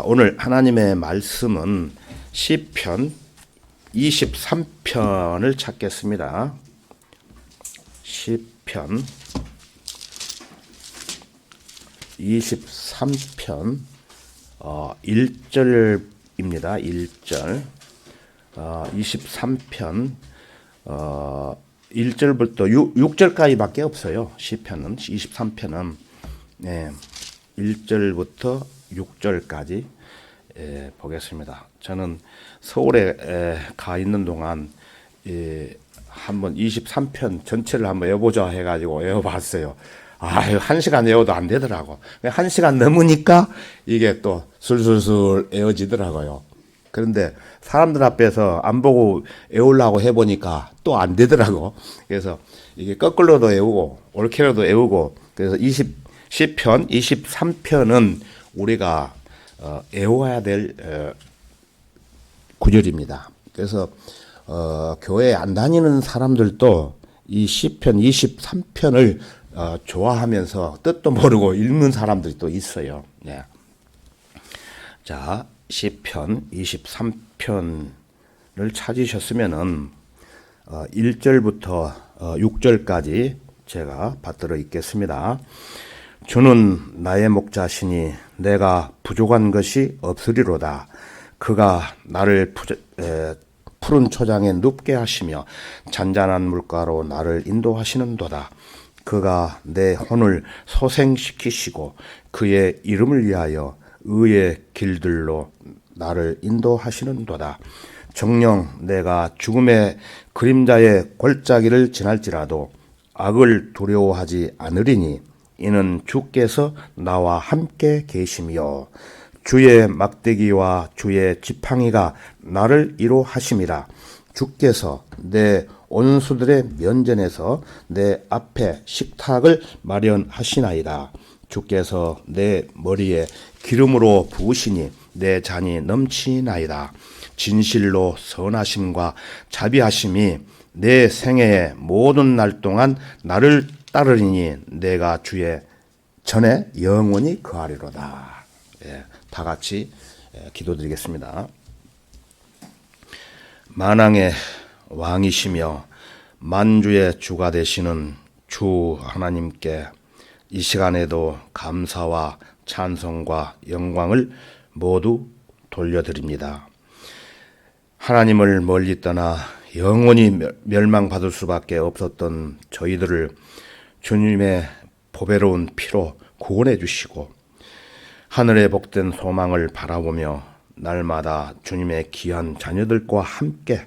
오늘 하나님의 말씀은 시편 23편을 찾겠습니다. 시편 23편 1절입니다. 1절 23편 1절부터 6절까지밖에 없어요. 시편은 23편은 1절부터 6절까지 보겠습니다. 저는 서울에 가 있는 동안 한번 23편 전체를 한번 외워보자 해가지고 외워봤어요. 한 시간 외워도 안 되더라고. 한 시간 넘으니까 이게 또 술술술 외워지더라고요. 그런데 사람들 앞에서 안 보고 외우려고 해보니까 또 안 되더라고. 그래서 이게 거꾸로도 외우고 옳게로도 외우고, 그래서 시편 23편은 우리가 외워야 될 구절입니다. 그래서 교회 안 다니는 사람들도 이 시편 23편을 좋아하면서 뜻도 모르고 읽는 사람들이 또 있어요. 네. 자, 시편 23편을 찾으셨으면은 1절부터 6절까지 제가 받들어 읽겠습니다. 주는 나의 목자시니 내가 부족한 것이 없으리로다. 그가 나를 푸른 초장에 눕게 하시며 잔잔한 물가로 나를 인도하시는도다. 그가 내 혼을 소생시키시고 그의 이름을 위하여 의의 길들로 나를 인도하시는도다. 정녕 내가 죽음의 그림자의 골짜기를 지날지라도 악을 두려워하지 않으리니 이는 주께서 나와 함께 계시며 주의 막대기와 주의 지팡이가 나를 위로하심이라. 주께서 내 온수들의 면전에서 내 앞에 식탁을 마련하시나이다. 주께서 내 머리에 기름으로 부으시니 내 잔이 넘치나이다. 진실로 선하심과 자비하심이 내 생애의 모든 날 동안 나를 따르리니 내가 주의 전에 영원히 거하리로다. 다 같이 기도드리겠습니다. 만왕의 왕이시며 만주의 주가 되시는 주 하나님께 이 시간에도 감사와 찬송과 영광을 모두 돌려드립니다. 하나님을 멀리 떠나 영원히 멸망받을 수밖에 없었던 저희들을 주님의 보배로운 피로 구원해 주시고 하늘의 복된 소망을 바라보며 날마다 주님의 귀한 자녀들과 함께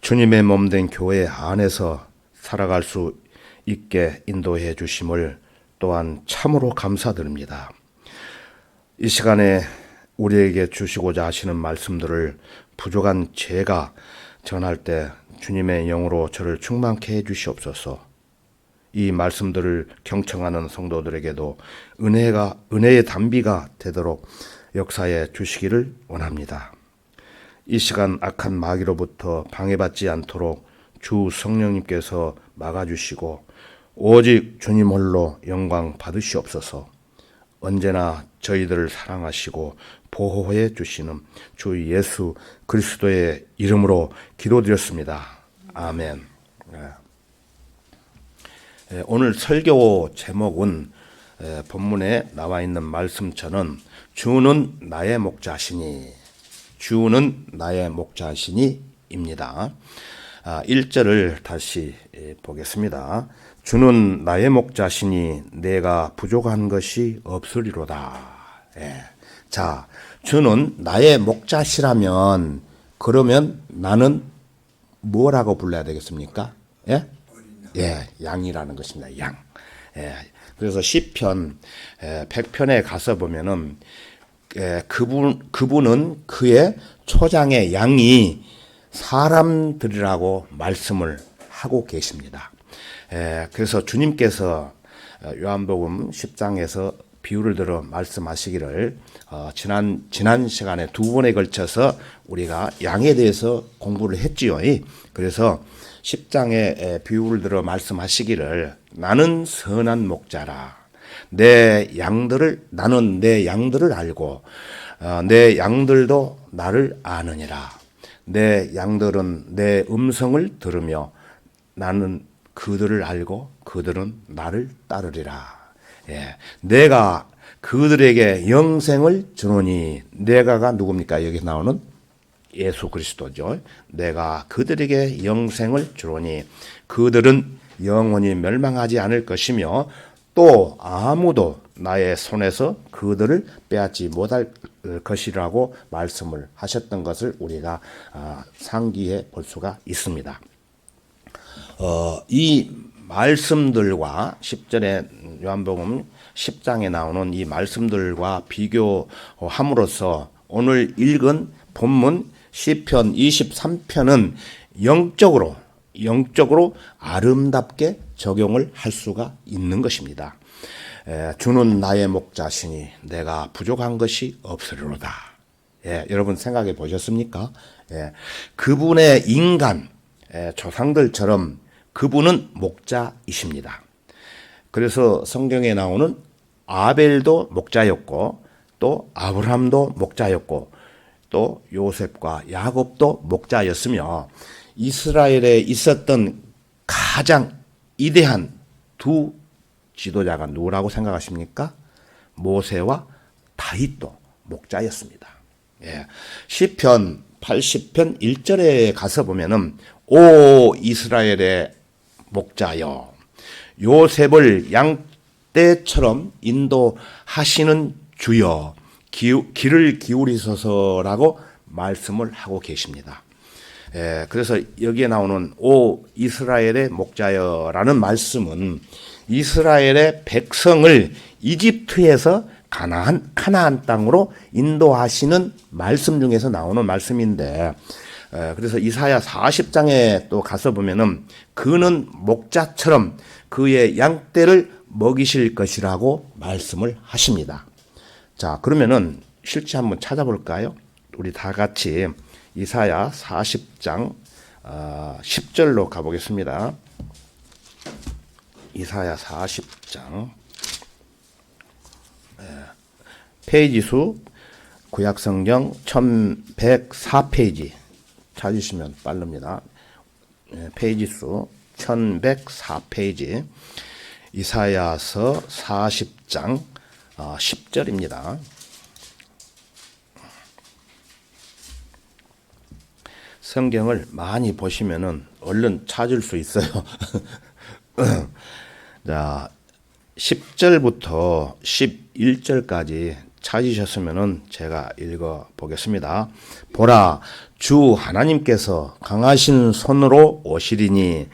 주님의 몸된 교회 안에서 살아갈 수 있게 인도해 주심을 또한 참으로 감사드립니다. 이 시간에 우리에게 주시고자 하시는 말씀들을 부족한 제가 전할 때 주님의 영으로 저를 충만케 해 주시옵소서. 이 말씀들을 경청하는 성도들에게도 은혜의 단비가 되도록 역사해 주시기를 원합니다. 이 시간 악한 마귀로부터 방해받지 않도록 주 성령님께서 막아주시고 오직 주님 홀로 영광 받으시옵소서. 언제나 저희들을 사랑하시고 보호해 주시는 주 예수 그리스도의 이름으로 기도드렸습니다. 아멘. 오늘 설교 제목은 본문에 나와 있는 말씀처럼 주는 나의 목자시니, 주는 나의 목자시니입니다. 1절을 다시 보겠습니다. 주는 나의 목자시니 내가 부족한 것이 없으리로다. 자, 주는 나의 목자시라면 그러면 나는 뭐라고 불러야 되겠습니까? 양이라는 것입니다. 양. 그래서 시편 100편에 가서 보면은 그분은 그의 초장의 양이 사람들이라고 말씀을 하고 계십니다. 그래서 주님께서 요한복음 10장에서 비유를 들어 말씀하시기를 지난 시간에 두 번에 걸쳐서 우리가 양에 대해서 공부를 했지요. 그래서 10장에 비유를 들어 말씀하시기를 나는 선한 목자라. 나는 내 양들을 알고 내 양들도 나를 아느니라. 내 양들은 내 음성을 들으며 나는 그들을 알고 그들은 나를 따르리라. 예, 내가 그들에게 영생을 주노니, 내가가 누굽니까? 여기 나오는 예수 그리스도죠. 내가 그들에게 영생을 주노니 그들은 영원히 멸망하지 않을 것이며 또 아무도 나의 손에서 그들을 빼앗지 못할 것이라고 말씀을 하셨던 것을 우리가 상기해 볼 수가 있습니다. 이 말씀들과 10절에 요한복음 10장에 나오는 이 말씀들과 비교함으로써 오늘 읽은 본문 시편 23편은 영적으로 아름답게 적용을 할 수가 있는 것입니다. 주는 나의 목자시니 내가 부족한 것이 없으리로다. 여러분 생각해 보셨습니까? 그분의 인간 조상들처럼 그분은 목자이십니다. 그래서 성경에 나오는 아벨도 목자였고 또 아브라함도 목자였고 또 요셉과 야곱도 목자였으며 이스라엘에 있었던 가장 위대한 두 지도자가 누구라고 생각하십니까? 모세와 다윗도 목자였습니다. 시편 80편 1절에 가서 보면은 오 이스라엘의 목자여 요셉을 양떼처럼 인도하시는 주여 귀를 기울이소서라고 말씀을 하고 계십니다. 그래서 여기에 나오는 오 이스라엘의 목자여라는 말씀은 이스라엘의 백성을 이집트에서 가나안 땅으로 인도하시는 말씀 중에서 나오는 말씀인데, 그래서 이사야 40장에 또 가서 보면은 그는 목자처럼 그의 양떼를 먹이실 것이라고 말씀을 하십니다. 자, 그러면은 실제 한번 찾아볼까요? 우리 다 같이 이사야 40장 10절로 가보겠습니다. 이사야 40장 페이지 수 구약성경 1104페이지 찾으시면 빠릅니다. 페이지 수 1104페이지 이사야서 40장 10절입니다. 성경을 많이 보시면은 얼른 찾을 수 있어요. 자, 10절부터 11절까지 찾으셨으면은 제가 읽어 보겠습니다. 보라, 주 하나님께서 강하신 손으로 오시리니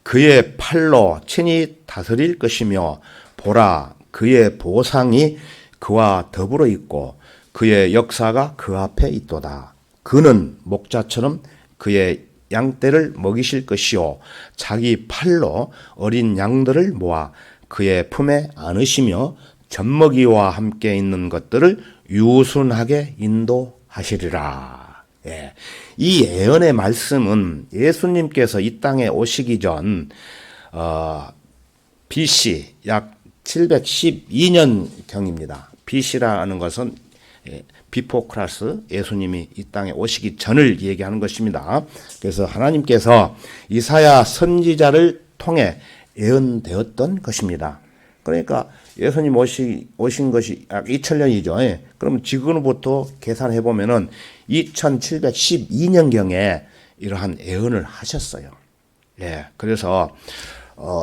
그의 팔로 친히 다스릴 것이며 보라, 그의 보상이 그와 더불어 있고 그의 역사가 그 앞에 있도다. 그는 목자처럼 그의 양떼를 먹이실 것이요 자기 팔로 어린 양들을 모아 그의 품에 안으시며 젖먹이와 함께 있는 것들을 유순하게 인도하시리라. 이 예언의 말씀은 예수님께서 이 땅에 오시기 전 BC 약 712년경입니다. BC라는 것은 비포 크라스 예수님이 이 땅에 오시기 전을 얘기하는 것입니다. 그래서 하나님께서 이사야 선지자를 통해 예언되었던 것입니다. 그러니까 예수님 오신 것이 약 2000년이죠. 그럼 지금부터 계산해 보면은 2712년경에 이러한 예언을 하셨어요. 그래서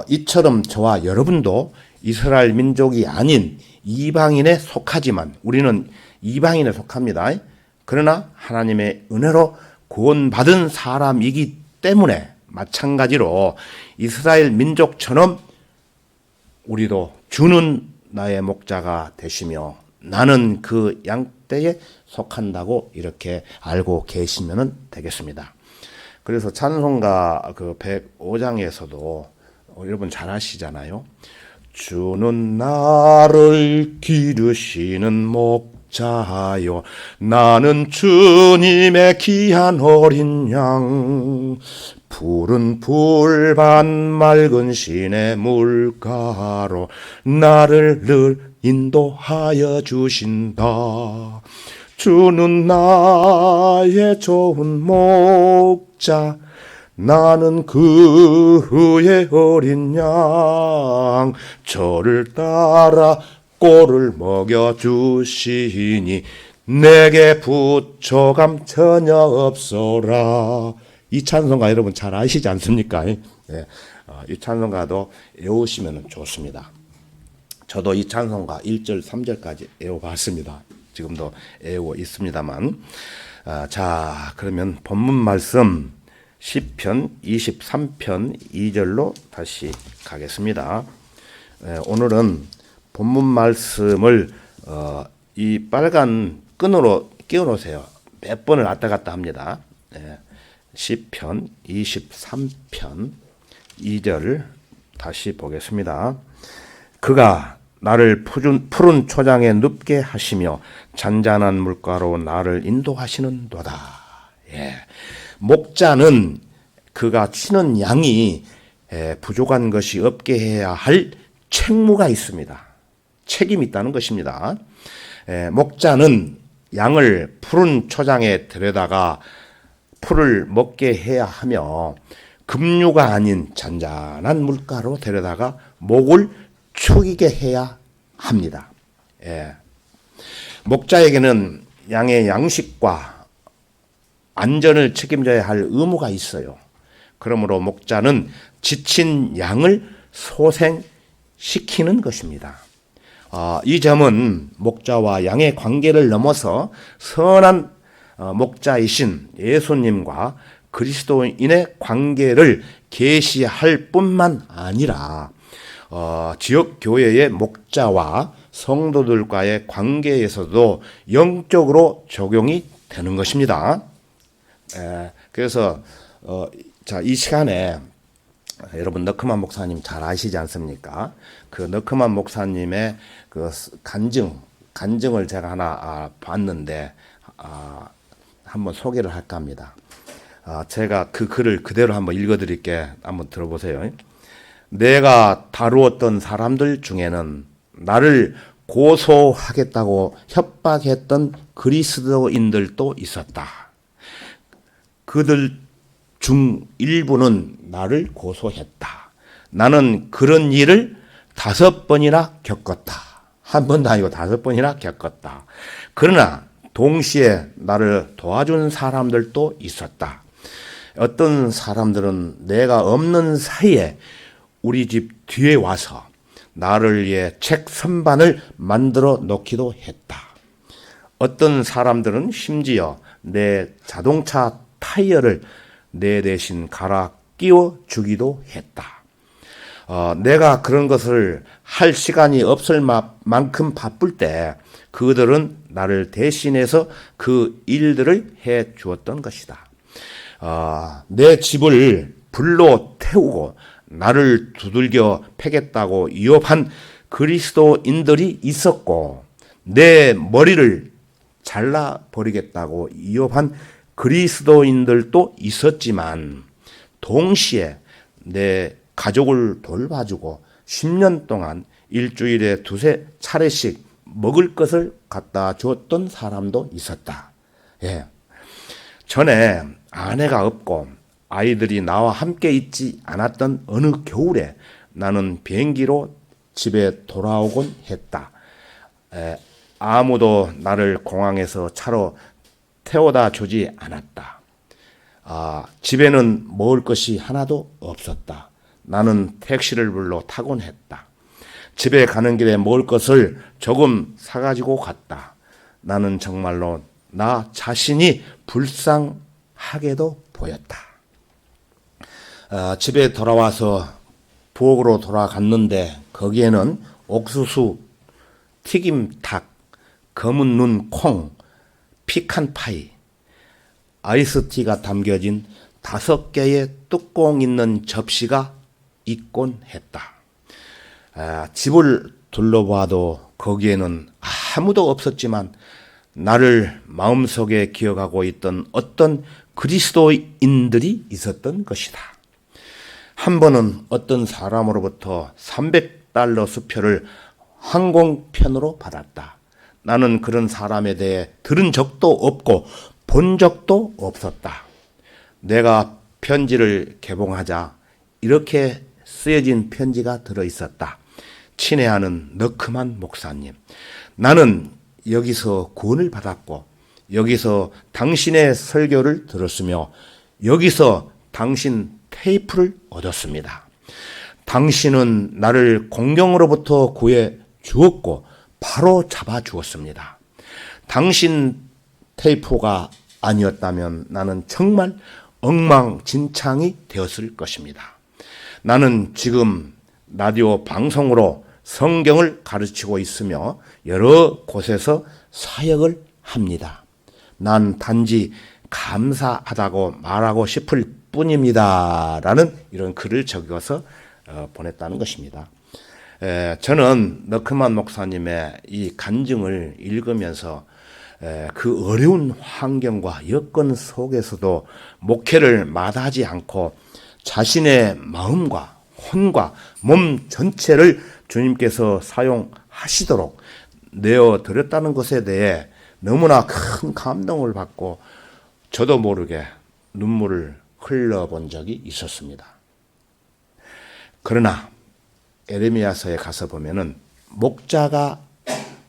이처럼 저와 여러분도 이스라엘 민족이 아닌 이방인에 속하지만 우리는 이방인에 속합니다. 그러나 하나님의 은혜로 구원받은 사람이기 때문에 마찬가지로 이스라엘 민족처럼 우리도 주는 나의 목자가 되시며 나는 그 양떼에 속한다고 이렇게 알고 계시면 되겠습니다. 그래서 찬송가 그 105장에서도 여러분 잘 아시잖아요. 주는 나를 기르시는 목자요 나는 주님의 귀한 어린 양 푸른 풀밭 맑은 시내 물가로 나를 늘 인도하여 주신다. 주는 나의 좋은 목자, 나는 그의 어린 양, 저를 따라 꼴을 먹여주시니 내게 부족함 전혀 없소라. 이 찬송가 여러분 잘 아시지 않습니까? 예. 이 찬송가도 외우시면 좋습니다. 저도 이 찬송가 1절 3절까지 외워봤습니다. 지금도 외우고 있습니다만, 자, 그러면 본문 말씀 시편 23편 2절로 다시 가겠습니다. 오늘은 본문 말씀을 이 빨간 끈으로 끼워 놓으세요. 몇 번을 왔다 갔다 합니다. 시편 23편 2절 다시 보겠습니다. 그가 나를 푸른 초장에 눕게 하시며 잔잔한 물가로 나를 인도하시는도다. 예. 목자는 그가 치는 양이 부족한 것이 없게 해야 할 책무가 있습니다. 책임이 있다는 것입니다. 목자는 양을 푸른 초장에 들여다가 풀을 먹게 해야 하며 급류가 아닌 잔잔한 물가로 데려다가 목을 축이게 해야 합니다. 목자에게는 양의 양식과 안전을 책임져야 할 의무가 있어요. 그러므로 목자는 지친 양을 소생시키는 것입니다. 이 점은 목자와 양의 관계를 넘어서 선한 목자이신 예수님과 그리스도인의 관계를 계시할 뿐만 아니라 지역 교회의 목자와 성도들과의 관계에서도 영적으로 적용이 되는 것입니다. 그래서 자, 이 시간에 여러분 너크만 목사님 잘 아시지 않습니까? 그 너크만 목사님의 그 간증을 제가 하나 봤는데 한번 소개를 할까 합니다. 제가 그 글을 그대로 한번 읽어드릴게. 한번 들어보세요. 내가 다루었던 사람들 중에는 나를 고소하겠다고 협박했던 그리스도인들도 있었다. 그들 중 일부는 나를 고소했다. 나는 그런 일을 5번이나 겪었다. 한 번도 아니고 5번이나 겪었다. 그러나 동시에 나를 도와준 사람들도 있었다. 어떤 사람들은 내가 없는 사이에 우리 집 뒤에 와서 나를 위해 책 선반을 만들어 놓기도 했다. 어떤 사람들은 심지어 내 자동차 타이어를 내 대신 갈아 끼워 주기도 했다. 내가 그런 것을 할 시간이 없을 만큼 바쁠 때 그들은 나를 대신해서 그 일들을 해 주었던 것이다. 내 집을 불로 태우고 나를 두들겨 패겠다고 위협한 그리스도인들이 있었고, 내 머리를 잘라버리겠다고 위협한 그리스도인들도 있었지만, 동시에 내 가족을 돌봐주고 10년 동안 일주일에 2-3차례씩 먹을 것을 갖다 주었던 사람도 있었다. 전에 아내가 없고 아이들이 나와 함께 있지 않았던 어느 겨울에 나는 비행기로 집에 돌아오곤 했다. 아무도 나를 공항에서 차로 태워다 주지 않았다. 집에는 먹을 것이 하나도 없었다. 나는 택시를 불러 타곤 했다. 집에 가는 길에 먹을 것을 조금 사가지고 갔다. 나는 정말로 나 자신이 불쌍하게도 보였다. 집에 돌아와서 부엌으로 돌아갔는데 거기에는 옥수수, 튀김닭, 검은 눈 콩, 피칸파이, 아이스티가 담겨진 5개의 뚜껑 있는 접시가 있곤 했다. 집을 둘러봐도 거기에는 아무도 없었지만 나를 마음속에 기억하고 있던 어떤 그리스도인들이 있었던 것이다. 한 번은 어떤 사람으로부터 $300 수표를 항공편으로 받았다. 나는 그런 사람에 대해 들은 적도 없고 본 적도 없었다. 내가 편지를 개봉하자 이렇게 쓰여진 편지가 들어있었다. 친애하는 너크만 목사님, 나는 여기서 구원을 받았고 여기서 당신의 설교를 들었으며 여기서 당신 테이프를 얻었습니다. 당신은 나를 공경으로부터 구해 주었고 바로 잡아 주었습니다. 당신 테이프가 아니었다면 나는 정말 엉망진창이 되었을 것입니다. 나는 지금 라디오 방송으로 성경을 가르치고 있으며 여러 곳에서 사역을 합니다. 난 단지 감사하다고 말하고 싶을 뿐입니다. 라는 이런 글을 적어서 보냈다는 것입니다. 저는 너크만 목사님의 이 간증을 읽으면서 그 어려운 환경과 여건 속에서도 목회를 마다하지 않고 자신의 마음과 혼과 몸 전체를 주님께서 사용하시도록 내어드렸다는 것에 대해 너무나 큰 감동을 받고 저도 모르게 눈물을 흘려본 적이 있었습니다. 그러나 에레미야서에 가서 보면은 목자가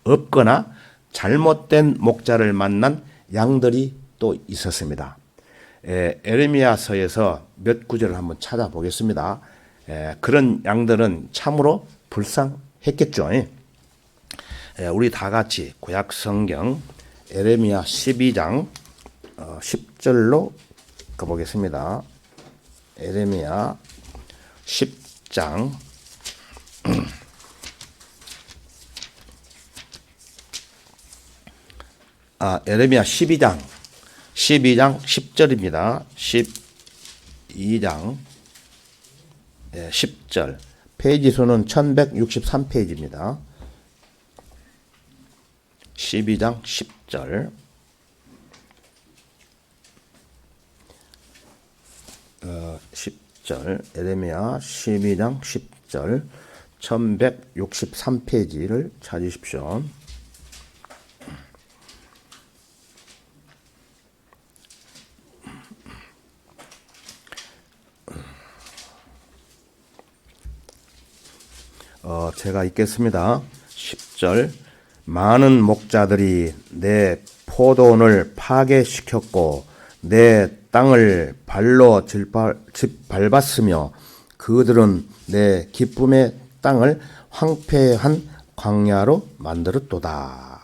없거나 잘못된 목자를 만난 양들이 또 있었습니다. 에레미야서에서 몇 구절을 한번 찾아보겠습니다. 그런 양들은 참으로 불쌍했겠죠. 우리 다 같이 구약 성경 에레미야 12장 10절로 가보겠습니다. 에레미야 10장 에레미야 12장 10절입니다. 12장 10절 페이지 수는 1163페이지입니다. 12장 10절 10절 에레미야 12장 10절 1163페이지를 찾으십시오. 제가 읽겠습니다. 10절 많은 목자들이 내 포도원을 파괴시켰고 내 땅을 발로 짓밟았으며 그들은 내 기쁨의 땅을 황폐한 광야로 만들었도다.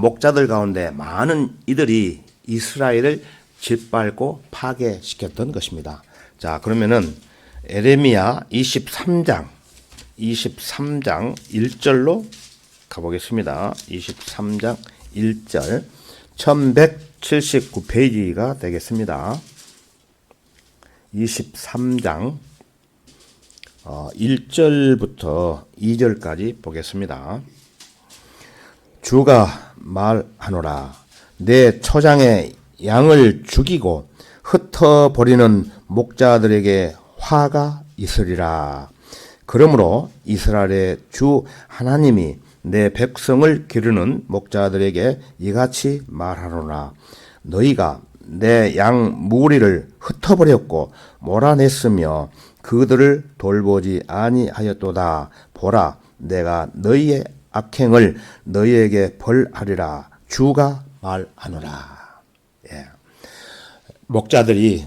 목자들 가운데 많은 이들이 이스라엘을 짓밟고 파괴시켰던 것입니다. 자, 그러면은 에레미야 23장 1절로 가보겠습니다. 23장 1절 1179페이지가 되겠습니다. 23장 1절부터 2절까지 보겠습니다. 주가 말하노라. 내 초장에 양을 죽이고 흩어버리는 목자들에게 화가 있으리라. 그러므로 이스라엘의 주 하나님이 내 백성을 기르는 목자들에게 이같이 말하노라. 너희가 내 양 무리를 흩어버렸고 몰아냈으며 그들을 돌보지 아니하였도다. 보라, 내가 너희의 악행을 너희에게 벌하리라. 주가 말하노라. 목자들이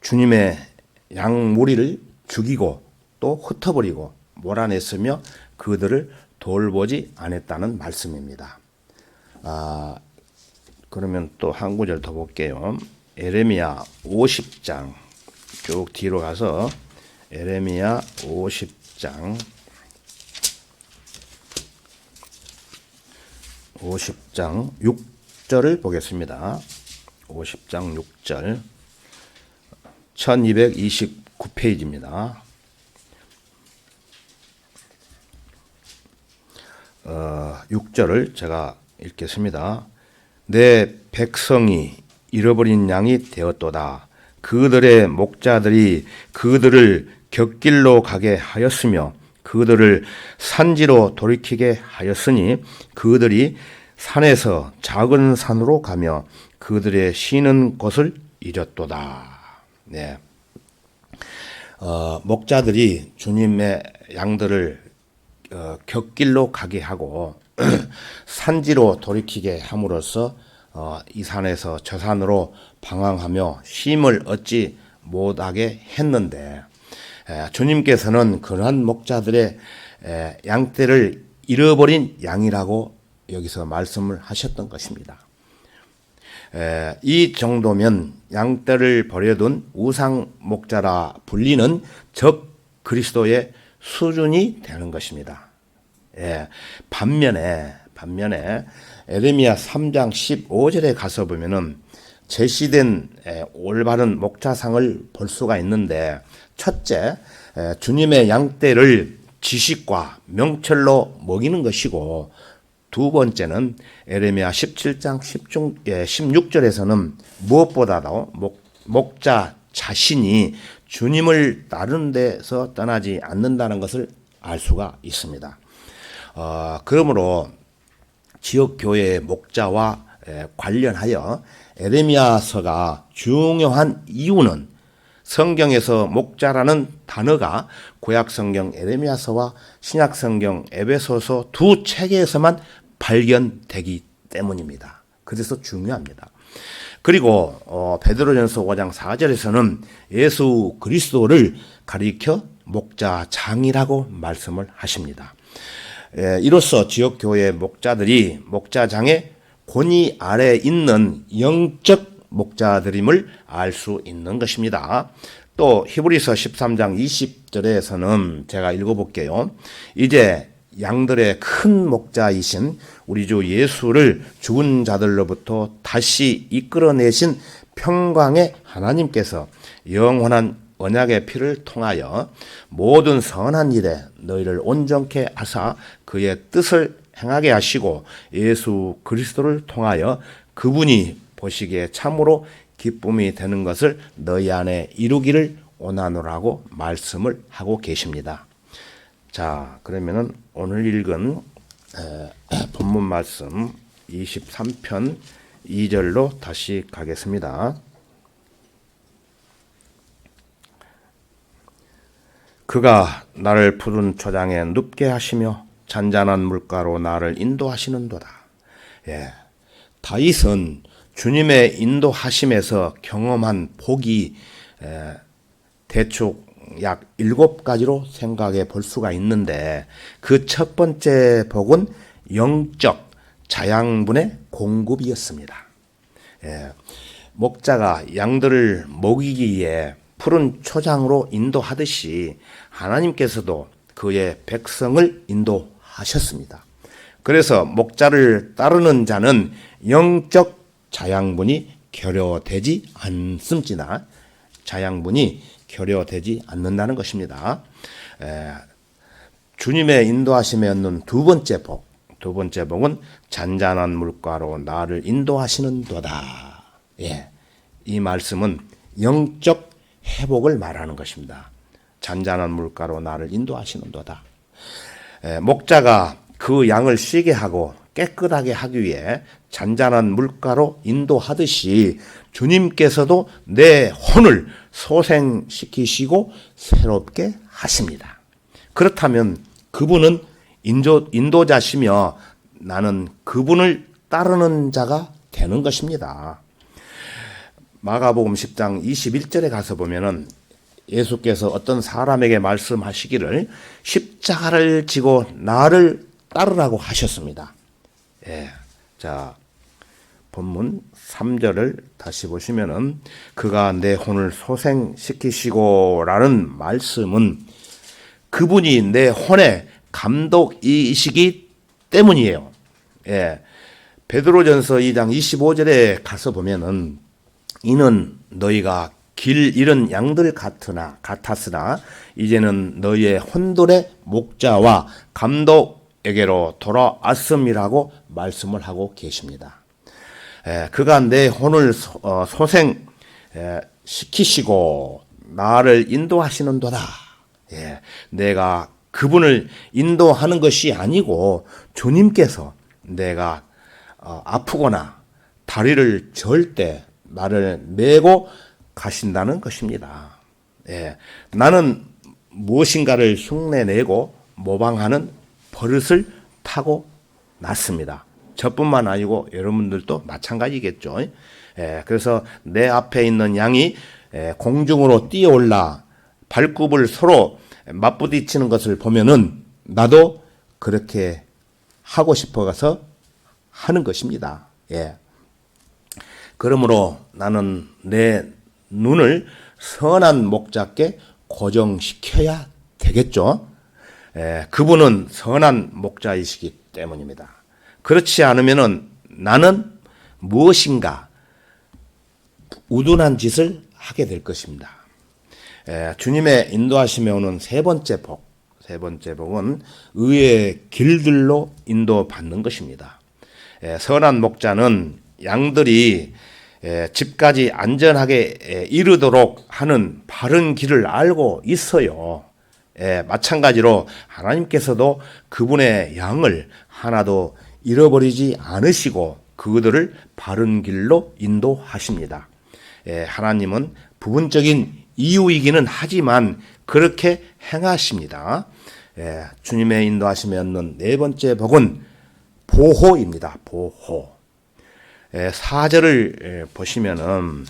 주님의 양 무리를 죽이고 또 흩어버리고 몰아냈으며 그들을 돌보지 않았다는 말씀입니다. 그러면 또 한 구절 더 볼게요. 에레미야 50장 쭉 뒤로 가서 에레미야 50장 6절을 보겠습니다. 50장 6절 1229페이지입니다. 6절을 제가 읽겠습니다. 내 백성이 잃어버린 양이 되었도다. 그들의 목자들이 그들을 곁길로 가게 하였으며 그들을 산지로 돌이키게 하였으니 그들이 산에서 작은 산으로 가며 그들의 쉬는 곳을 잃었도다. 네. 목자들이 주님의 양들을 곁길로 가게 하고 산지로 돌이키게 함으로써 이 산에서 저 산으로 방황하며 쉼을 얻지 못하게 했는데 주님께서는 그러한 목자들의 양떼를 잃어버린 양이라고 여기서 말씀을 하셨던 것입니다. 이 정도면 양떼를 버려둔 우상 목자라 불리는 적 그리스도의 수준이 되는 것입니다. 반면에 에레미야 3장 15절에 가서 보면은 제시된 올바른 목자상을 볼 수가 있는데, 첫째, 주님의 양떼를 지식과 명철로 먹이는 것이고, 두 번째는 에레미야 17장 16절에서는 무엇보다도 목자 자신이 주님을 따르는 데서 떠나지 않는다는 것을 알 수가 있습니다. 그러므로 지역교회의 목자와 관련하여 에레미야서가 중요한 이유는 성경에서 목자라는 단어가 구약성경 에레미야서와 신약성경 에베소서 두 책에서만 발견되기 때문입니다. 그래서 중요합니다. 그리고 베드로전서 5장 4절에서는 예수 그리스도를 가리켜 목자장이라고 말씀을 하십니다. 이로써 지역교회 목자들이 목자장의 권위 아래 있는 영적 목자들임을 알 수 있는 것입니다. 또 히브리서 13장 20절에서는 제가 읽어볼게요. 이제 양들의 큰 목자이신 우리 주 예수를 죽은 자들로부터 다시 이끌어내신 평강의 하나님께서 영원한 언약의 피를 통하여 모든 선한 일에 너희를 온전케 하사 그의 뜻을 행하게 하시고 예수 그리스도를 통하여 그분이 보시기에 참으로 기쁨이 되는 것을 너희 안에 이루기를 원하노라고 말씀을 하고 계십니다. 자, 그러면은 오늘 읽은 본문 말씀 23편 2절로 다시 가겠습니다. 그가 나를 푸른 초장에 눕게 하시며 잔잔한 물가로 나를 인도하시는도다. 다윗은 주님의 인도하심에서 경험한 복이 대충 약 7가지로 생각해 볼 수가 있는데, 그 첫 번째 복은 영적 자양분의 공급이었습니다. 목자가 양들을 먹이기 위해 푸른 초장으로 인도하듯이 하나님께서도 그의 백성을 인도하셨습니다. 그래서 목자를 따르는 자는 영적 자양분이 결여되지 않습니다. 자양분이 결여되지 않는다는 것입니다. 주님의 인도하심에 얻는 두 번째 복은 잔잔한 물가로 나를 인도하시는도다. 이 말씀은 영적 회복을 말하는 것입니다. 잔잔한 물가로 나를 인도하시는도다. 목자가 그 양을 쉬게 하고 깨끗하게 하기 위해 잔잔한 물가로 인도하듯이 주님께서도 내 혼을 소생시키시고 새롭게 하십니다. 그렇다면 그분은 인도자시며 나는 그분을 따르는 자가 되는 것입니다. 마가복음 10장 21절에 가서 보면은 예수께서 어떤 사람에게 말씀하시기를 십자가를 지고 나를 따르라고 하셨습니다. 자, 본문 3절을 다시 보시면은 그가 내 혼을 소생시키시고 라는 말씀은 그분이 내 혼의 감독이시기 때문이에요. 베드로전서 2장 25절에 가서 보면은 이는 너희가 길 잃은 양들 같았으나 이제는 너희의 혼돈의 목자와 감독에게로 돌아왔음이라고 말씀을 하고 계십니다. 그가 내 혼을 소생시키시고 나를 인도하시는도다. 내가 그분을 인도하는 것이 아니고 주님께서 내가 아프거나 다리를 절 때 나를 메고 가신다는 것입니다. 예, 나는 무엇인가를 흉내내고 모방하는 버릇을 타고 났습니다. 저뿐만 아니고 여러분들도 마찬가지겠죠. 예, 그래서 내 앞에 있는 양이 공중으로 뛰어올라 발굽을 서로 맞부딪히는 것을 보면은 나도 그렇게 하고 싶어서 하는 것입니다. 예. 그러므로 나는 내 눈을 선한 목자께 고정시켜야 되겠죠. 그분은 선한 목자이시기 때문입니다. 그렇지 않으면은 나는 무엇인가 우둔한 짓을 하게 될 것입니다. 주님의 인도하심에 오는 세 번째 복은 의의 길들로 인도받는 것입니다. 선한 목자는 양들이 집까지 안전하게 이르도록 하는 바른 길을 알고 있어요. 마찬가지로 하나님께서도 그분의 양을 하나도 잃어버리지 않으시고 그들을 바른 길로 인도하십니다. 하나님은 부분적인 이유이기는 하지만 그렇게 행하십니다. 주님의 인도하심에 얻는 네 번째 복은 보호입니다. 보호. 4절을 보시면은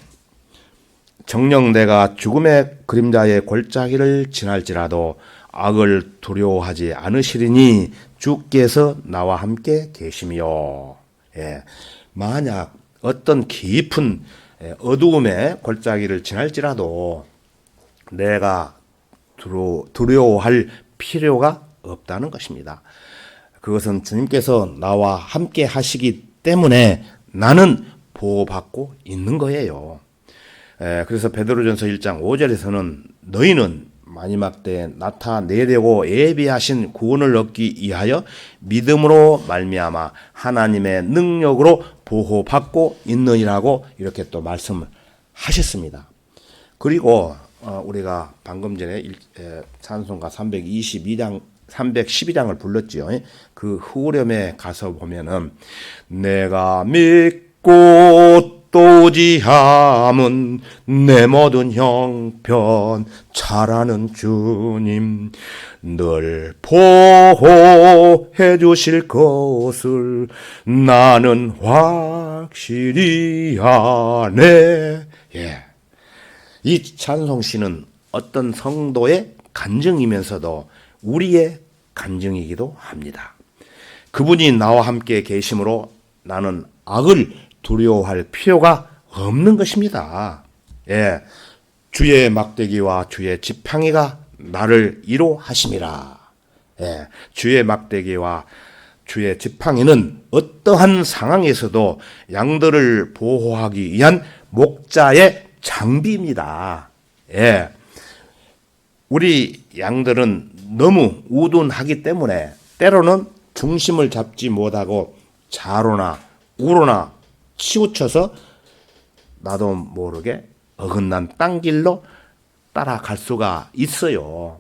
정녕 내가 죽음의 그림자의 골짜기를 지날지라도 악을 두려워하지 않으시리니 주께서 나와 함께 계시며. 만약 어떤 깊은 어두움의 골짜기를 지날지라도 내가 두려워할 필요가 없다는 것입니다. 그것은 주님께서 나와 함께 하시기 때문에 나는 보호받고 있는 거예요. 그래서 베드로전서 1장 5절에서는 너희는 마지막 때에 나타내려고 예비하신 구원을 얻기 위하여 믿음으로 말미암아 하나님의 능력으로 보호받고 있느니라고 이렇게 또 말씀을 하셨습니다. 그리고 우리가 방금 전에 찬송가 312장을 불렀지요. 그 후렴에 가서 보면은 내가 믿고 또 의지함은 내 모든 형편 잘 아는 주님 늘 보호해 주실 것을 나는 확실히 아네. 이 찬송시는 어떤 성도의 간증이면서도 우리의 간증이기도 합니다. 그분이 나와 함께 계심으로 나는 악을 두려워할 필요가 없는 것입니다. 주의 막대기와 주의 지팡이가 나를 위로하심이라. 주의 막대기와 주의 지팡이는 어떠한 상황에서도 양들을 보호하기 위한 목자의 장비입니다. 우리 양들은 너무 우둔하기 때문에 때로는 중심을 잡지 못하고 좌로나 우로나 치우쳐서 나도 모르게 어긋난 땅길로 따라갈 수가 있어요.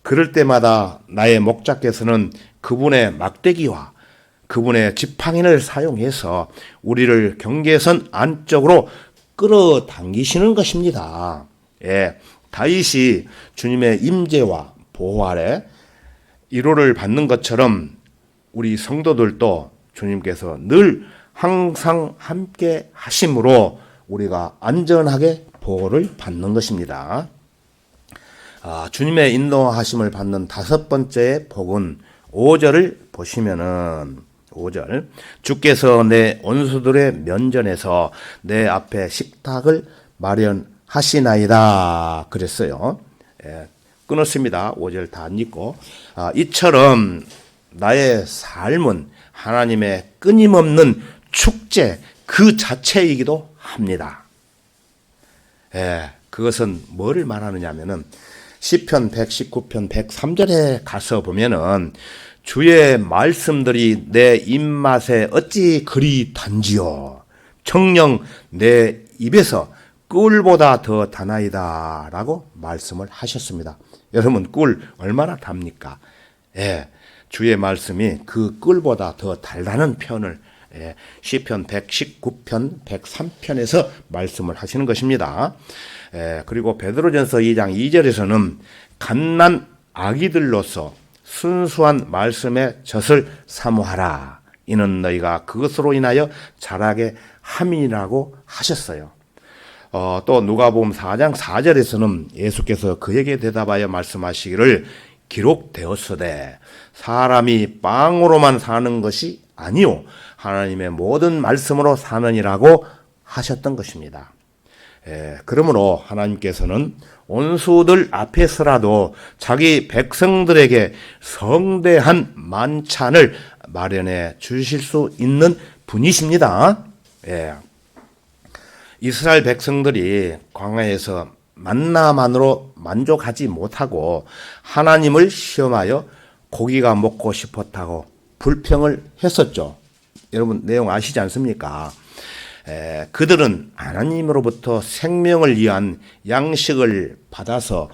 그럴 때마다 나의 목자께서는 그분의 막대기와 그분의 지팡이를 사용해서 우리를 경계선 안쪽으로 끌어당기시는 것입니다. 다윗이 주님의 임재와 보호 아래 위로를 받는 것처럼 우리 성도들도 주님께서 늘 항상 함께 하심으로 우리가 안전하게 보호를 받는 것입니다. 주님의 인도하심을 받는 다섯 번째 복은 5절을 보시면은 5절 주께서 내 원수들의 면전에서 내 앞에 식탁을 마련하시나이다 그랬어요. 끊었습니다. 5절 다 안 읽고 이처럼 나의 삶은 하나님의 끊임없는 축제 그 자체이기도 합니다. 그것은 뭐를 말하느냐 하면은 시편 119편 103절에 가서 보면은 주의 말씀들이 내 입맛에 어찌 그리 단지요 정녕 내 입에서 꿀보다 더 다나이다 라고 말씀을 하셨습니다. 여러분 꿀 얼마나 답니까? 예, 주의 말씀이 그 꿀보다 더 달다는 표현을 시편 119편 103편에서 말씀을 하시는 것입니다. 그리고 베드로전서 2장 2절에서는 갓난 아기들로서 순수한 말씀의 젖을 사모하라. 이는 너희가 그것으로 인하여 자라게 함이라고 하셨어요. 또 누가복음 4장 4절에서는 예수께서 그에게 대답하여 말씀하시기를 기록되었으되 사람이 빵으로만 사는 것이 아니요 하나님의 모든 말씀으로 사느니라고 하셨던 것입니다. 그러므로 하나님께서는 원수들 앞에서라도 자기 백성들에게 성대한 만찬을 마련해 주실 수 있는 분이십니다. 이스라엘 백성들이 광야에서 만나만으로 만족하지 못하고 하나님을 시험하여 고기가 먹고 싶었다고 불평을 했었죠. 여러분 내용 아시지 않습니까? 그들은 하나님으로부터 생명을 위한 양식을 받아서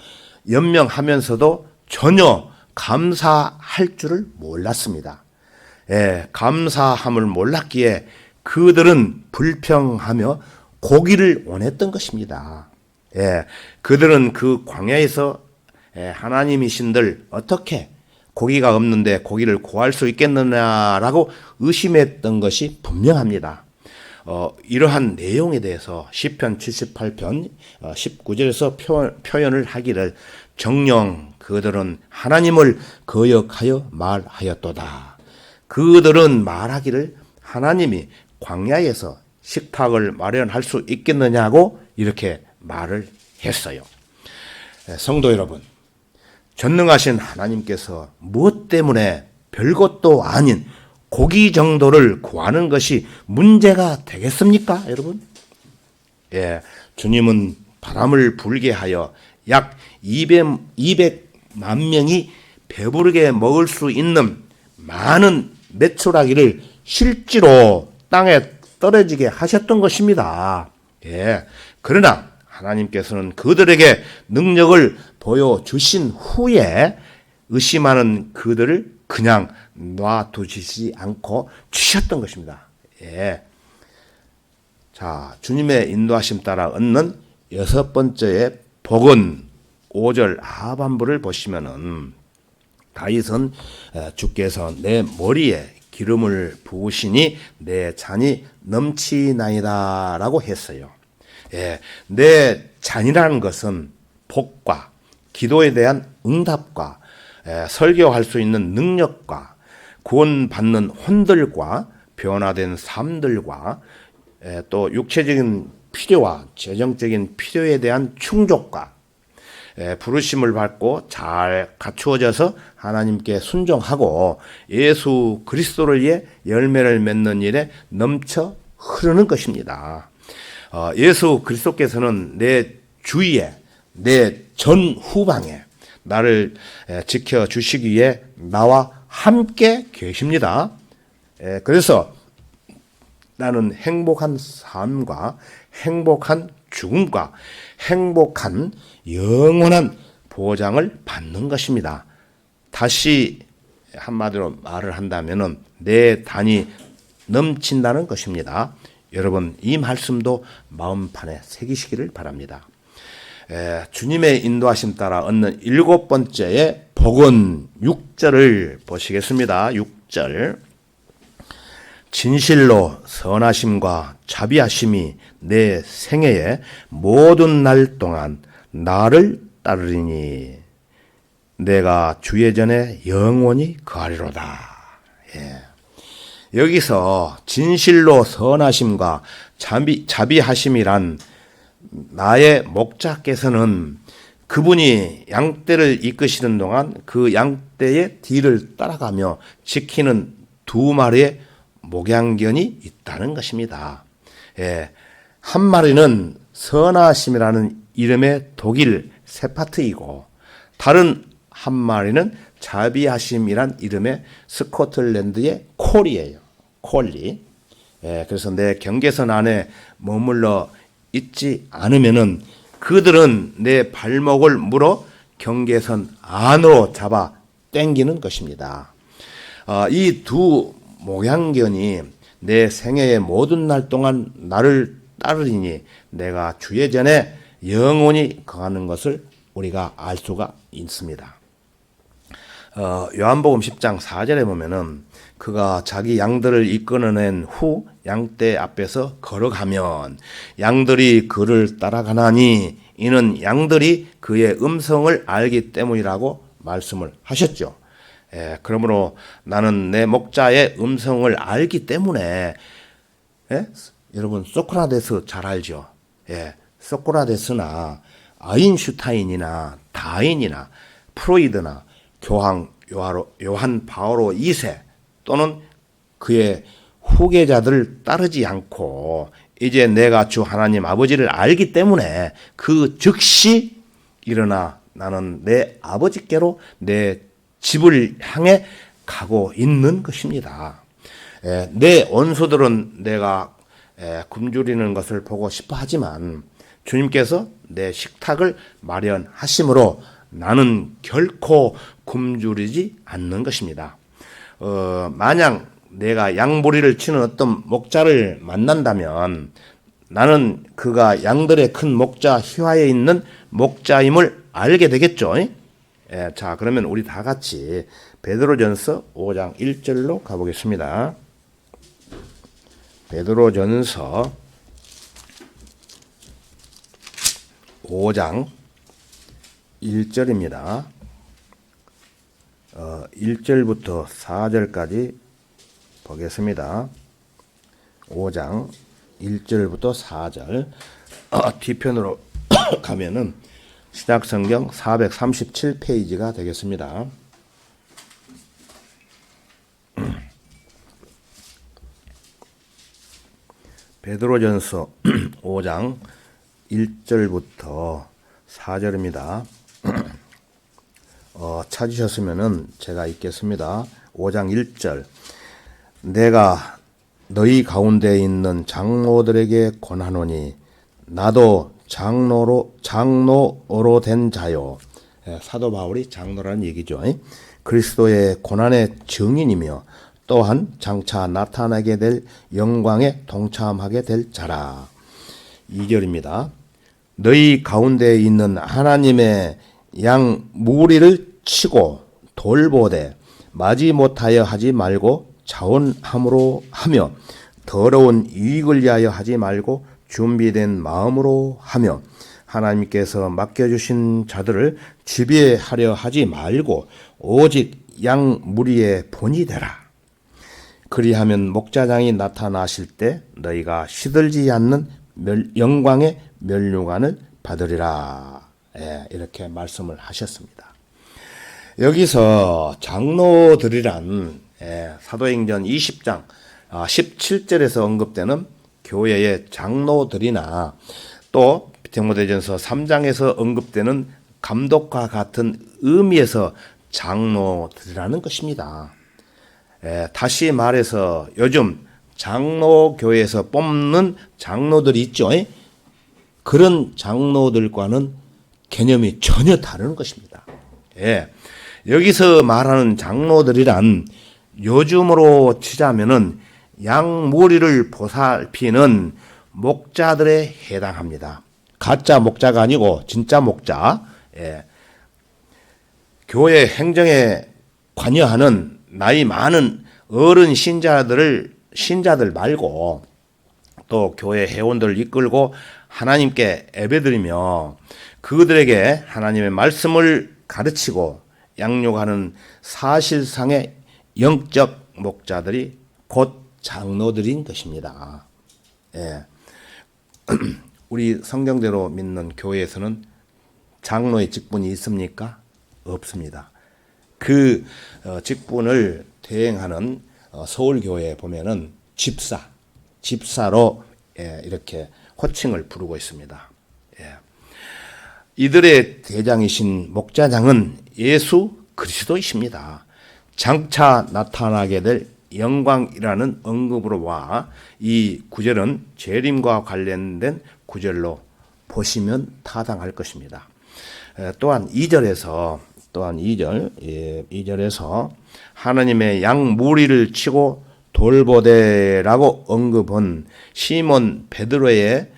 연명하면서도 전혀 감사할 줄을 몰랐습니다. 감사함을 몰랐기에 그들은 불평하며 고기를 원했던 것입니다. 그들은 그 광야에서 하나님이신들 어떻게 고기가 없는데 고기를 구할 수 있겠느냐라고 의심했던 것이 분명합니다. 이러한 내용에 대해서 시편 78편 19절에서 표현을 하기를 정녕 그들은 하나님을 거역하여 말하였도다. 그들은 말하기를 하나님이 광야에서 식탁을 마련할 수 있겠느냐고 이렇게 말을 했어요. 성도 여러분, 전능하신 하나님께서 무엇 때문에 별것도 아닌 고기 정도를 구하는 것이 문제가 되겠습니까, 여러분? 주님은 바람을 불게 하여 약 200만 명이 배부르게 먹을 수 있는 많은 메추라기를 실제로 땅에 떨어지게 하셨던 것입니다. 그러나 하나님께서는 그들에게 능력을 보여주신 후에 의심하는 그들을 그냥 놔두시지 않고 주셨던 것입니다. 자, 주님의 인도하심 따라 얻는 여섯 번째의 복은 5절 하반부를 보시면은 다윗은 주께서 내 머리에 기름을 부으시니 내 잔이 넘치나이다 라고 했어요. 내 잔이라는 것은 복과 기도에 대한 응답과 설교할 수 있는 능력과 구원받는 혼들과 변화된 삶들과 또 육체적인 필요와 재정적인 필요에 대한 충족과 부르심을 받고 잘 갖추어져서 하나님께 순종하고 예수 그리스도를 위해 열매를 맺는 일에 넘쳐 흐르는 것입니다. 예수 그리스도께서는 내 주위에 내 전후방에 나를 지켜주시기 위해 나와 함께 계십니다. 그래서 나는 행복한 삶과 행복한 죽음과 행복한 영원한 보장을 받는 것입니다. 다시 한마디로 말을 한다면 내 단이 넘친다는 것입니다. 여러분 이 말씀도 마음판에 새기시기를 바랍니다. 주님의 인도하심 따라 얻는 일곱 번째의 복은 6절을 보시겠습니다. 6절 진실로 선하심과 자비하심이 내 생애의 모든 날 동안 나를 따르리니 내가 주의 전에 영원히 거하리로다. 여기서 진실로 선하심과 자비하심이란 나의 목자께서는 그분이 양떼를 이끄시는 동안 그 양떼의 뒤를 따라가며 지키는 두 마리의 목양견이 있다는 것입니다. 한 마리는 선하심이라는 이름의 독일 세파트이고 다른 한 마리는 자비하심이란 이름의 스코틀랜드의 콜이에요. 콜리. 그래서 내 경계선 안에 머물러 있지 않으면은 그들은 내 발목을 물어 경계선 안으로 잡아 당기는 것입니다. 이 두 목양견이 내 생애의 모든 날 동안 나를 따르리니 내가 주의 전에 영원히 거하는 것을 우리가 알 수가 있습니다. 요한복음 10장 4절에 보면은 그가 자기 양들을 이끌어낸 후 양떼 앞에서 걸어가면 양들이 그를 따라가나니 이는 양들이 그의 음성을 알기 때문이라고 말씀을 하셨죠. 그러므로 나는 내 목자의 음성을 알기 때문에 여러분 소크라테스 잘 알죠. 소크라테스나 아인슈타인이나 다윈이나 프로이드나 요한 바오로 2세 또는 그의 후계자들을 따르지 않고 이제 내가 주 하나님 아버지를 알기 때문에 그 즉시 일어나 나는 내 아버지께로 내 집을 향해 가고 있는 것입니다. 내 원수들은 내가 굶주리는 것을 보고 싶어 하지만 주님께서 내 식탁을 마련하심으로 나는 결코 굶주리지 않는 것입니다. 만약 내가 양보리를 치는 어떤 목자를 만난다면 나는 그가 양들의 큰 목자 휘하에 있는 목자임을 알게 되겠죠. 자, 그러면 우리 다 같이 베드로전서 5장 1절로 가보겠습니다. 베드로전서 5장 1절입니다. 1절부터 4절까지 보겠습니다. 5장 1절부터 4절 뒤편으로 가면은 신약성경 437페이지가 되겠습니다. 베드로전서 5장 1절부터 4절입니다. 찾으셨으면은 제가 읽겠습니다. 5장 1절. 내가 너희 가운데 있는 장로들에게 권하노니 나도 장로로 된 자요. 사도 바울이 장로라는 얘기죠. 그리스도의 고난의 증인이며 또한 장차 나타나게 될 영광에 동참하게 될 자라. 2절입니다. 너희 가운데 있는 하나님의 양 무리를 치고 돌보되 마지못하여 하지 말고 자원함으로 하며 더러운 이익을 위하여 하지 말고 준비된 마음으로 하며 하나님께서 맡겨주신 자들을 지배하려 하지 말고 오직 양 무리의 본이 되라. 그리하면 목자장이 나타나실 때 너희가 시들지 않는 영광의 면류관을 받으리라. 이렇게 말씀을 하셨습니다. 여기서 장로들이란 사도행전 20장 17절에서 언급되는 교회의 장로들이나 또 디모데전서 3장에서 언급되는 감독과 같은 의미에서 장로들이라는 것입니다. 다시 말해서 요즘 장로교회에서 뽑는 장로들이 있죠. 그런 장로들과는 개념이 전혀 다른 것입니다. 여기서 말하는 장로들이란 요즘으로 치자면은 양무리를 보살피는 목자들에 해당합니다. 가짜 목자가 아니고 진짜 목자. 교회 행정에 관여하는 나이 많은 어른 신자들 말고 또 교회 회원들을 이끌고 하나님께 예배드리며 그들에게 하나님의 말씀을 가르치고 양육하는 사실상의 영적 목자들이 곧 장로들인 것입니다. 우리 성경대로 믿는 교회에서는 장로의 직분이 있습니까? 없습니다. 그 직분을 대행하는 서울교회에 보면은 집사로 이렇게 호칭을 부르고 있습니다. 이들의 대장이신 목자장은 예수 그리스도이십니다. 장차 나타나게 될 영광이라는 언급으로 와 이 구절은 재림과 관련된 구절로 보시면 타당할 것입니다. 또한 2절에서 또한 2절에서 하나님의 양 무리를 치고 돌보되라고 언급은 시몬 베드로의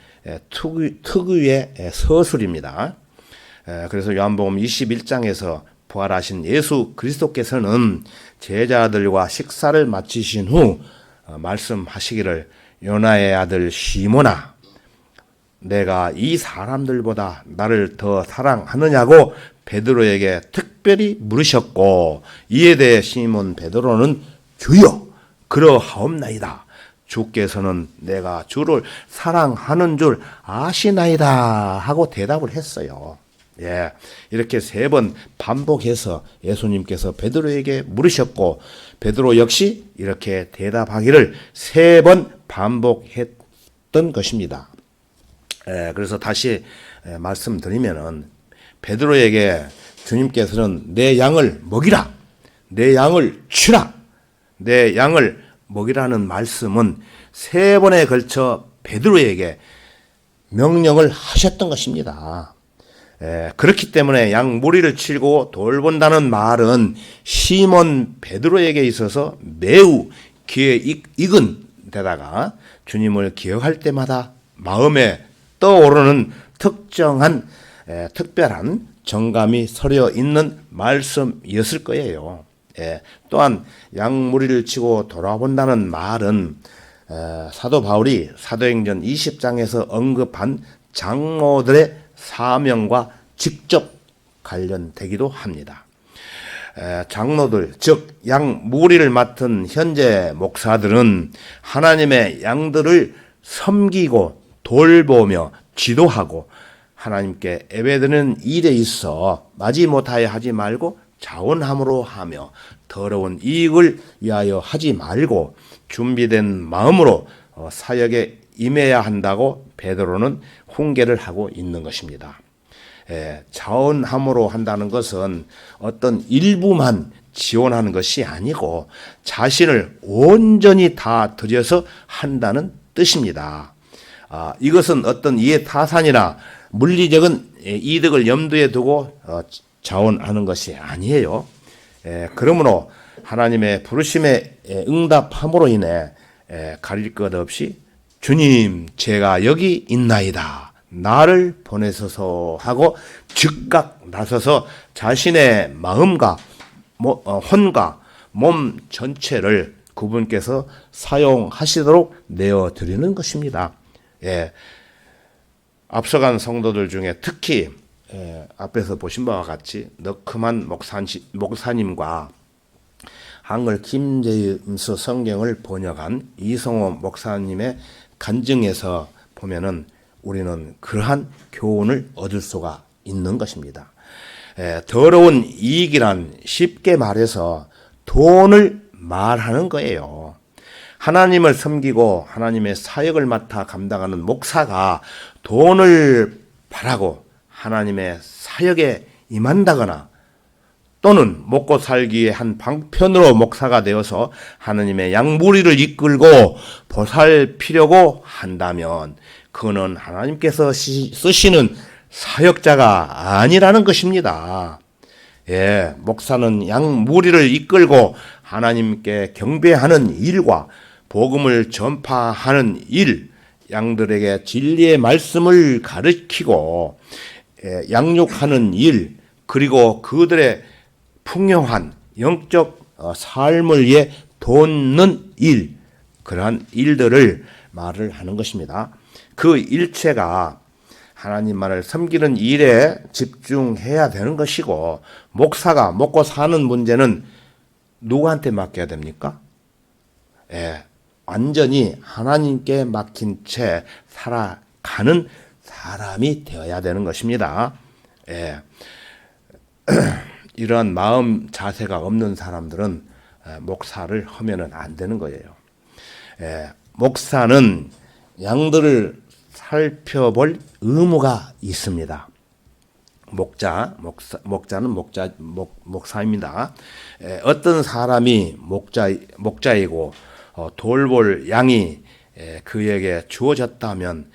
특유의 서술입니다. 그래서 요한복음 21장에서 부활하신 예수 그리스도께서는 제자들과 식사를 마치신 후 말씀하시기를 요나의 아들 시몬아 내가 이 사람들보다 나를 더 사랑하느냐고 베드로에게 특별히 물으셨고 이에 대해 시몬 베드로는 주여 그러하옵나이다. 주께서는 내가 주를 사랑하는 줄 아시나이다 하고 대답을 했어요. 예, 이렇게 3번 반복해서 예수님께서 베드로에게 물으셨고 베드로 역시 이렇게 대답하기를 3번 반복했던 것입니다. 그래서 다시 말씀드리면은 베드로에게 주님께서는 내 양을 먹이라, 내 양을 치라, 내 양을 먹이라는 말씀은 3번에 걸쳐 베드로에게 명령을 하셨던 것입니다. 그렇기 때문에 양 무리를 치고 돌본다는 말은 시몬 베드로에게 있어서 매우 귀에 익은 데다가 주님을 기억할 때마다 마음에 떠오르는 특별한 정감이 서려 있는 말씀이었을 거예요. 또한 양 무리를 치고 돌아본다는 말은 사도 바울이 사도행전 20장에서 언급한 장로들의 사명과 직접 관련되기도 합니다. 장로들, 즉 양 무리를 맡은 현재 목사들은 하나님의 양들을 섬기고 돌보며 지도하고 하나님께 예배드리는 일에 있어 마지못하여 하지 말고 자원함으로 하며 더러운 이익을 위하여 하지 말고 준비된 마음으로 사역에 임해야 한다고 베드로는 훈계를 하고 있는 것입니다. 자원함으로 한다는 것은 어떤 일부만 지원하는 것이 아니고 자신을 온전히 다 들여서 한다는 뜻입니다. 이것은 어떤 이해 타산이나 물리적인 이득을 염두에 두고 자원하는 것이 아니에요. 그러므로 하나님의 부르심에 응답함으로 인해 가릴 것 없이 주님 제가 여기 있나이다. 나를 보내소서 하고 즉각 나서서 자신의 마음과 혼과 몸 전체를 그분께서 사용하시도록 내어드리는 것입니다. 앞서간 성도들 중에 특히 앞에서 보신 바와 같이 너크만 목사님과 한글 킴제임스 성경을 번역한 이성호 목사님의 간증에서 보면은 우리는 그러한 교훈을 얻을 수가 있는 것입니다. 더러운 이익이란 쉽게 말해서 돈을 말하는 거예요. 하나님을 섬기고 하나님의 사역을 맡아 감당하는 목사가 돈을 바라고 하나님의 사역에 임한다거나 또는 먹고 살기 위해 한 방편으로 목사가 되어서 하나님의 양무리를 이끌고 보살피려고 한다면 그는 하나님께서 쓰시는 사역자가 아니라는 것입니다. 목사는 양무리를 이끌고 하나님께 경배하는 일과 복음을 전파하는 일, 양들에게 진리의 말씀을 가르치고 양육하는 일, 그리고 그들의 풍요한 영적 삶을 위해 돕는 일, 그러한 일들을 말을 하는 것입니다. 그 일체가 하나님만을 섬기는 일에 집중해야 되는 것이고 목사가 먹고 사는 문제는 누구한테 맡겨야 됩니까? 완전히 하나님께 맡긴 채 살아가는 사람이 되어야 되는 것입니다. 이러한 마음 자세가 없는 사람들은 목사를 하면은 안 되는 거예요. 목사는 양들을 살펴볼 의무가 있습니다. 목자는 목사입니다. 어떤 사람이 목자이고 돌볼 양이 그에게 주어졌다면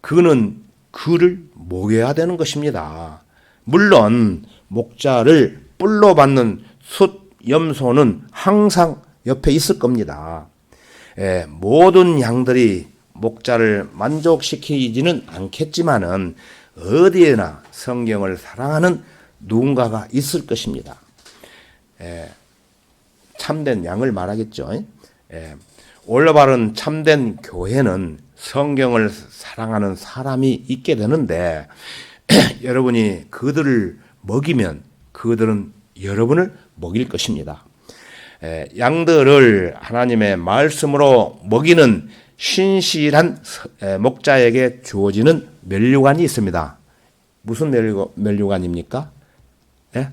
그는 그를 먹여야 되는 것입니다. 물론 목자를 뿔로 받는 숫 염소는 항상 옆에 있을 겁니다. 모든 양들이 목자를 만족시키지는 않겠지만은 어디에나 성경을 사랑하는 누군가가 있을 것입니다. 참된 양을 말하겠죠. 올바른 참된 교회는 성경을 사랑하는 사람이 있게 되는데 여러분이 그들을 먹이면 그들은 여러분을 먹일 것입니다. 양들을 하나님의 말씀으로 먹이는 신실한 목자에게 주어지는 면류관이 있습니다. 무슨 면류관입니까? 예?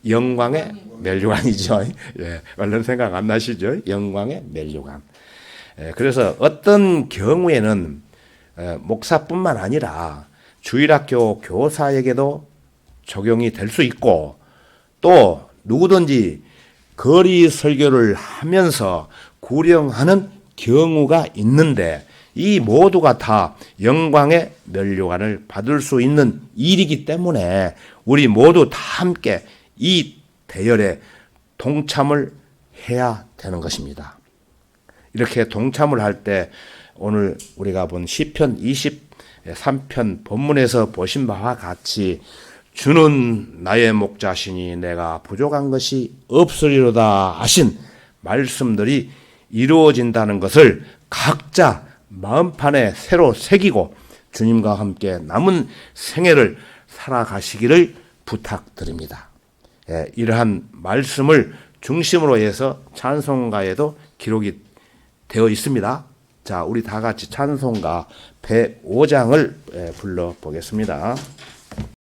영광의 면류관이죠. 예, 얼른 생각 안 나시죠? 영광의 면류관. 그래서 어떤 경우에는 목사뿐만 아니라 주일학교 교사에게도 적용이 될 수 있고 또 누구든지 거리 설교를 하면서 구령하는 경우가 있는데 이 모두가 다 영광의 면류관을 받을 수 있는 일이기 때문에 우리 모두 다 함께 이 대열에 동참을 해야 되는 것입니다. 이렇게 동참을 할 때 오늘 우리가 본 시편 23편 본문에서 보신 바와 같이 주는 나의 목자시니 내가 부족한 것이 없으리로다 하신 말씀들이 이루어진다는 것을 각자 마음판에 새로 새기고 주님과 함께 남은 생애를 살아가시기를 부탁드립니다. 이러한 말씀을 중심으로 해서 찬송가에도 기록이 되어 있습니다. 자, 우리 다 같이 찬송가 105장을 불러보겠습니다.